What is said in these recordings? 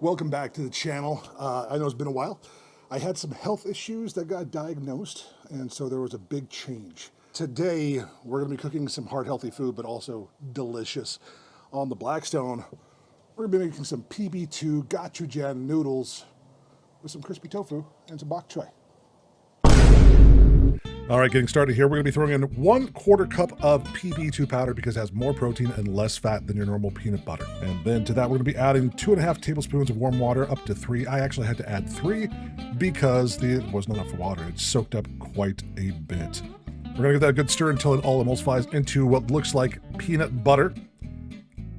Welcome back to the channel. I know it's been a while. I had some health issues that got diagnosed, and so there was a big change. Today, we're gonna be cooking some heart healthy food, but also delicious. On the Blackstone, we're gonna be making some PB2 Gochujang noodles with some crispy tofu and some Bok Choi. All right, getting started here. We're gonna be throwing in 1/4 cup of PB2 powder because it has more protein and less fat than your normal peanut butter. And then to that, we're gonna be adding 2.5 tablespoons of warm water, up to 3. I actually had to add 3 because it wasn't enough water. It soaked up quite a bit. We're gonna give that a good stir until it all emulsifies into what looks like peanut butter.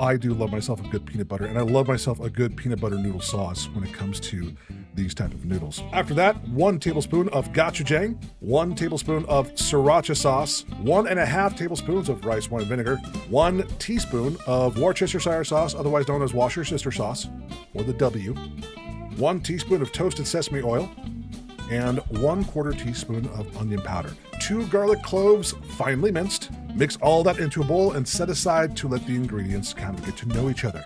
I do love myself a good peanut butter, and I love myself a good peanut butter noodle sauce when it comes to these type of noodles. After that, 1 tablespoon of gochujang, 1 tablespoon of sriracha sauce, 1.5 tablespoons of rice wine vinegar, 1 teaspoon of Worcestershire sauce, otherwise known as Worcestershire sauce, or the W, 1 teaspoon of toasted sesame oil, and 1/4 teaspoon of onion powder. 2 garlic cloves, finely minced. Mix all that into a bowl and set aside to let the ingredients kind of get to know each other.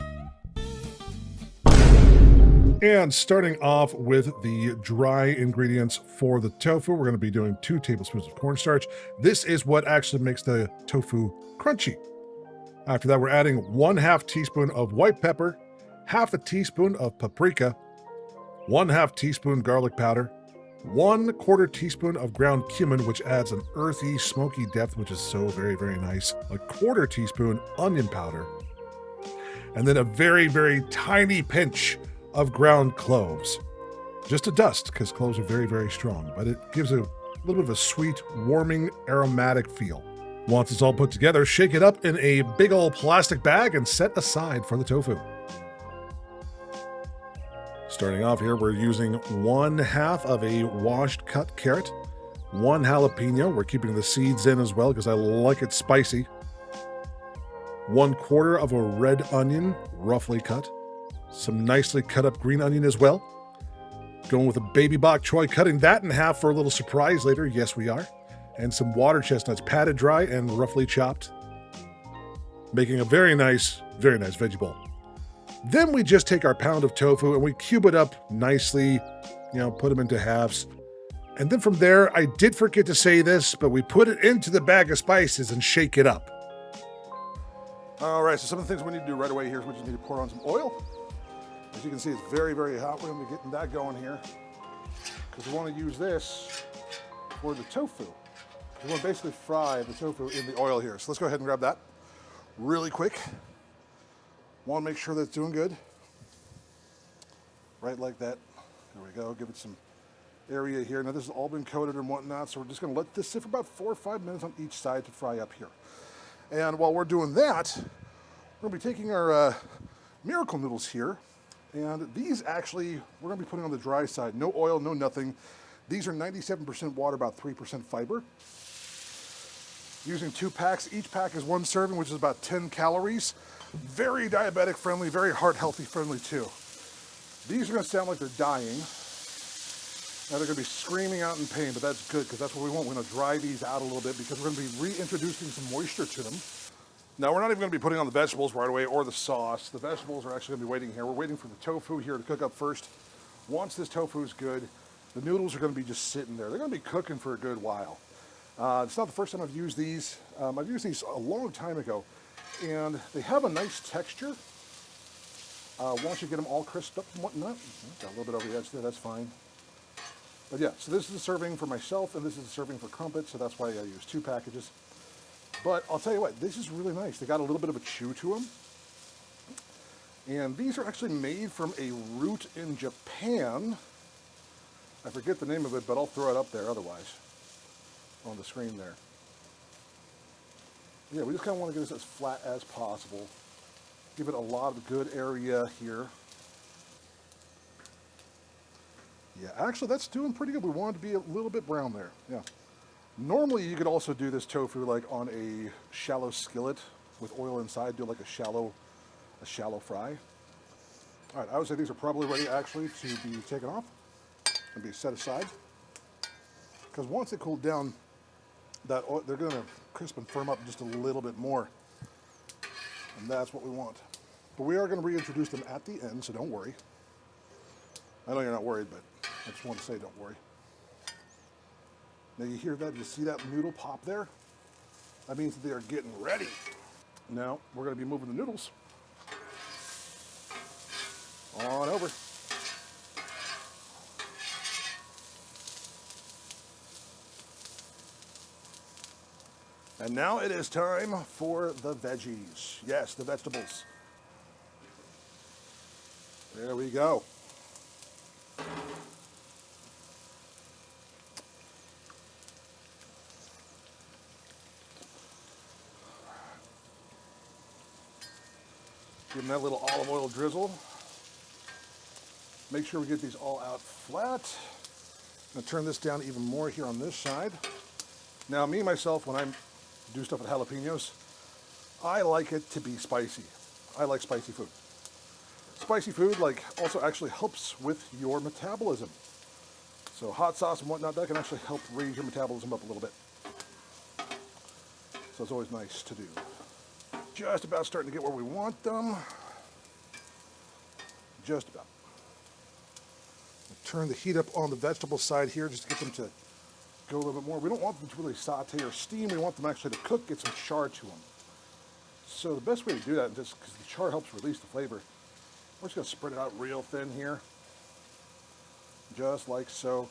And starting off with the dry ingredients for the tofu, we're going to be doing 2 tablespoons of cornstarch. This is what actually makes the tofu crunchy. After that, we're adding 1/2 teaspoon of white pepper, 1/2 teaspoon of paprika, 1/2 teaspoon garlic powder, 1/4 teaspoon of ground cumin, which adds an earthy, smoky depth, which is so very, very nice. 1/4 teaspoon onion powder, and then a very, very tiny pinch of ground cloves. Just a dust, because cloves are very, very strong, but it gives a little bit of a sweet, warming, aromatic feel. Once it's all put together, shake it up in a big old plastic bag and set aside for the tofu. Starting off here, we're using 1/2 of a washed cut carrot, 1 jalapeno, we're keeping the seeds in as well because I like it spicy, 1/4 of a red onion, roughly cut, some nicely cut up green onion as well. Going with a baby bok choy, cutting that in half for a little surprise later, yes we are. And some water chestnuts, patted dry and roughly chopped. Making a very nice veggie bowl. Then we just take our pound of tofu and we cube it up nicely, put them into halves. And then from there, I did forget to say this, but we put it into the bag of spices and shake it up. All right, so some of the things we need to do right away here is we just need to pour on some oil. As you can see, it's very, very hot. We're gonna be getting that going here because we want to use this for the tofu. We want to basically fry the tofu in the oil here. So let's go ahead and grab that really quick. Want to make sure that it's doing good. Right like that. There we go. Give it some area here. Now this has all been coated and whatnot, so we're just going to let this sit for about 4 or 5 minutes on each side to fry up here. And while we're doing that, we're going to be taking our miracle noodles here. And these actually, we're going to be putting on the dry side. No oil, no nothing. These are 97% water, about 3% fiber. Using 2 packs. Each pack is 1 serving, which is about 10 calories. Very diabetic friendly, very heart healthy friendly too. These are going to sound like they're dying. Now they're going to be screaming out in pain, but that's good because that's what we want. We're going to dry these out a little bit because we're going to be reintroducing some moisture to them. Now we're not even going to be putting on the vegetables right away or the sauce. The vegetables are actually going to be waiting here. We're waiting for the tofu here to cook up first. Once this tofu is good, the noodles are going to be just sitting there. They're going to be cooking for a good while. It's not the first time I've used these. I've used these a long time ago, and they have a nice texture. Once you get them all crisped up and whatnot, got a little bit over the edge there, that's fine. But yeah, so this is a serving for myself, and this is a serving for Crumpet, so that's why I use 2 packages. But I'll tell you what, this is really nice. They got a little bit of a chew to them. And these are actually made from a root in Japan. I forget the name of it, but I'll throw it up there otherwise on the screen there. Yeah, we just kind of want to get this as flat as possible. Give it a lot of good area here. Yeah, actually that's doing pretty good. We want it to be a little bit brown there, yeah. Normally you could also do this tofu like on a shallow skillet with oil inside, do like a shallow fry. All right, I would say these are probably ready actually to be taken off and be set aside. Because once they cool down, that oil, they're gonna crisp and firm up just a little bit more. And that's what we want. But we are gonna reintroduce them at the end, so don't worry. I know you're not worried, but I just want to say don't worry. Now you hear that? You see that noodle pop there? That means that they are getting ready. Now we're going to be moving the noodles on over. And now it is time for the veggies. Yes, the vegetables. There we go. Give them that little olive oil drizzle. Make sure we get these all out flat. I'm gonna turn this down even more here on this side. Now, me, myself, when I do stuff with jalapenos, I like it to be spicy. I like spicy food. Spicy food, like, also actually helps with your metabolism. So hot sauce and whatnot, that can actually help raise your metabolism up a little bit. So it's always nice to do. Just about starting to get where we want them. Just about. Turn the heat up on the vegetable side here just to get them to go a little bit more. We don't want them to really saute or steam. We want them actually to cook, get some char to them. So the best way to do that, just because the char helps release the flavor, we're just going to spread it out real thin here. Just like so.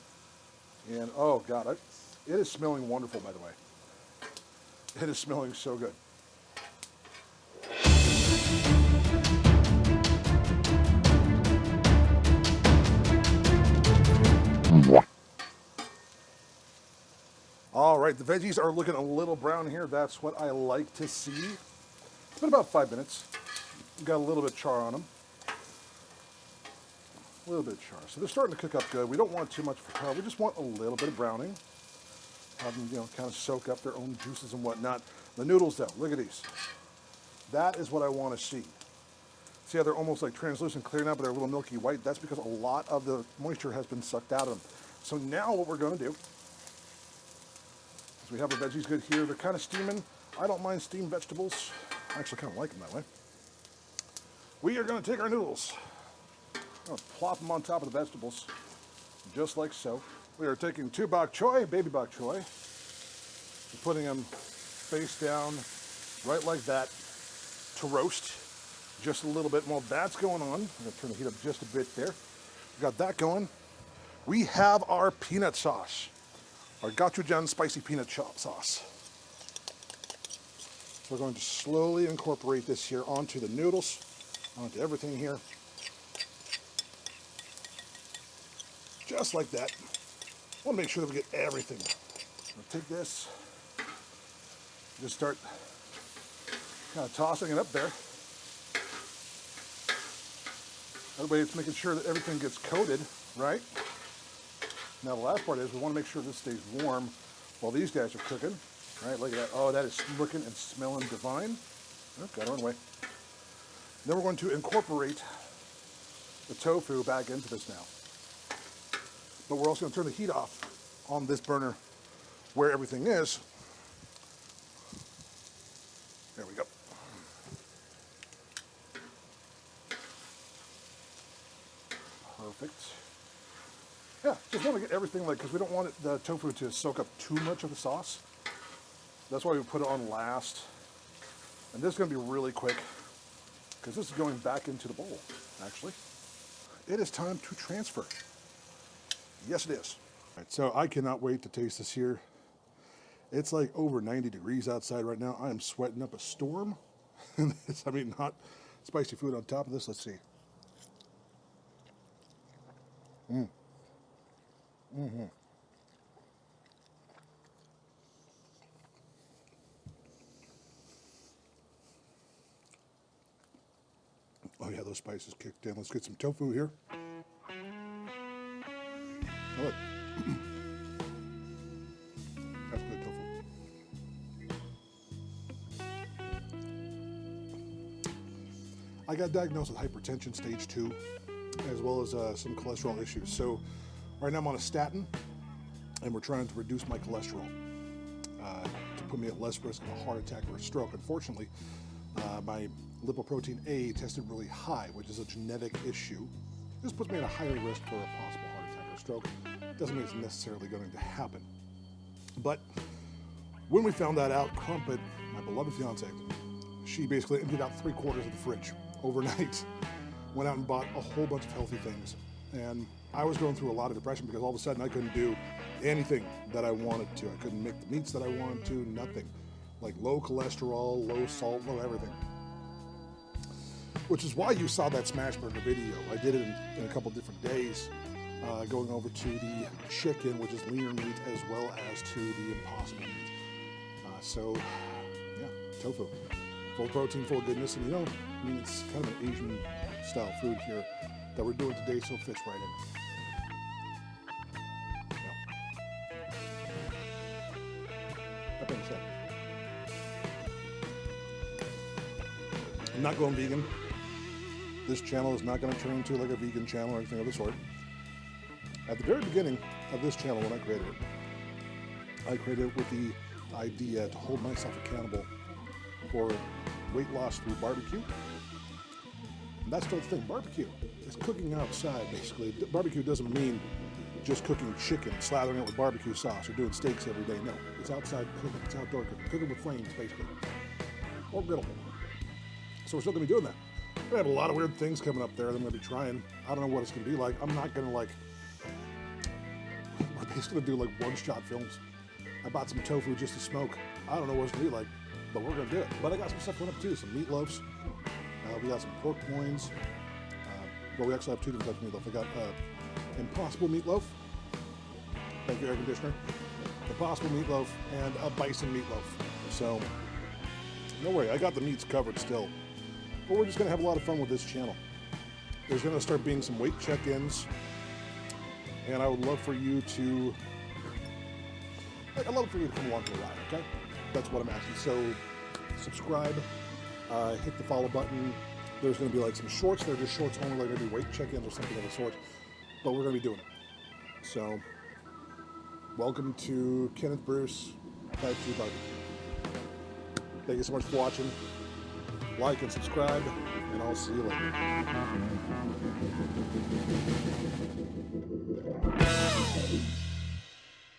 And oh God, it is smelling wonderful, by the way. It is smelling so good. All right, the veggies are looking a little brown here. That's what I like to see. It's been about 5 minutes. Got a little bit of char on them. A little bit of char. So they're starting to cook up good. We don't want too much for char. We just want a little bit of browning. Have them, kind of soak up their own juices and whatnot. The noodles, though, look at these. That is what I want to see. See how they're almost like translucent clear now, but they're a little milky white? That's because a lot of the moisture has been sucked out of them. So now what we're going to do, we have our veggies good here. They're kind of steaming. I don't mind steamed vegetables. I actually kind of like them that way. We are going to take our noodles. I'm going to plop them on top of the vegetables, just like so. We are taking 2 Bok Choi, baby Bok Choi. We're putting them face down, right like that, to roast. Just a little bit more. That's going on. I'm going to turn the heat up just a bit there. We got that going. We have our peanut sauce. Our Gochujang spicy peanut sauce. So we're going to slowly incorporate this here onto the noodles, onto everything here. Just like that. I want to make sure that we get everything. I'll take this, just start kind of tossing it up there. That way it's making sure that everything gets coated, right? Now the last part is we want to make sure this stays warm while these guys are cooking. Right, look at that. Oh, that is looking and smelling divine. Oh, got our own way. Then we're going to incorporate the tofu back into this now. But we're also going to turn the heat off on this burner where everything is. There we go. Perfect. Yeah, just want to get everything because we don't want the tofu to soak up too much of the sauce. That's why we put it on last. And this is going to be really quick because this is going back into the bowl, actually. It is time to transfer. Yes, it is. All right, so I cannot wait to taste this here. It's like over 90 degrees outside right now. I am sweating up a storm. I mean, hot spicy food on top of this. Let's see. Mm-hmm. Oh yeah, those spices kicked in. Let's get some tofu here. Oh, look. That's good tofu. I got diagnosed with hypertension stage 2, as well as some cholesterol issues. So right now I'm on a statin, and we're trying to reduce my cholesterol to put me at less risk of a heart attack or a stroke. Unfortunately, my lipoprotein A tested really high, which is a genetic issue. This puts me at a higher risk for a possible heart attack or stroke. Doesn't mean it's necessarily going to happen. But when we found that out, Crumpet, my beloved fiance, she basically emptied out 3/4 of the fridge overnight. Went out and bought a whole bunch of healthy things. And I was going through a lot of depression because all of a sudden I couldn't do anything that I wanted to. I couldn't make the meats that I wanted to, nothing. Like low cholesterol, low salt, low everything. Which is why you saw that smash burger video. I did it in a couple different days, going over to the chicken, which is leaner meat, as well as to the impossible meat. So, yeah, tofu. Full protein, full goodness, and I mean, it's kind of an Asian style food here that we're doing today, so fits right in. That being said, I'm not going vegan. This channel is not going to turn into like a vegan channel or anything of the sort. At the very beginning of this channel, when I created it with the idea to hold myself accountable for weight loss through barbecue. And that's the thing. Barbecue is cooking outside, basically. Barbecue doesn't mean just cooking chicken, slathering it with barbecue sauce, or doing steaks every day. No, it's outside cooking. It's outdoor cooking. Cooking with flames, basically. Or griddle. So we're still going to be doing that. We have a lot of weird things coming up there that I'm going to be trying. I don't know what it's going to be like. I'm not going to we're basically going to do like one-shot films. I bought some tofu just to smoke. I don't know what it's going to be like, but we're going to do it. But I got some stuff coming up too, some meatloafs. We got some pork loins. Well, we actually have 2 different types of meatloaf. I got Impossible meatloaf. Thank you, air conditioner. Impossible meatloaf and a bison meatloaf. So, no worry, I got the meats covered still. But we're just going to have a lot of fun with this channel. There's going to start being some weight check-ins. And I would love for you to... I'd love for you to come along for the ride, okay? That's what I'm asking. So, subscribe, hit the follow button. There's going to be like some shorts. They're just shorts only, like maybe weight check-ins or something of the sort. But we're going to be doing it. So, welcome to Kenneth Bruce Type 2 Barbecue. Thank you so much for watching. Like and subscribe, and I'll see you later.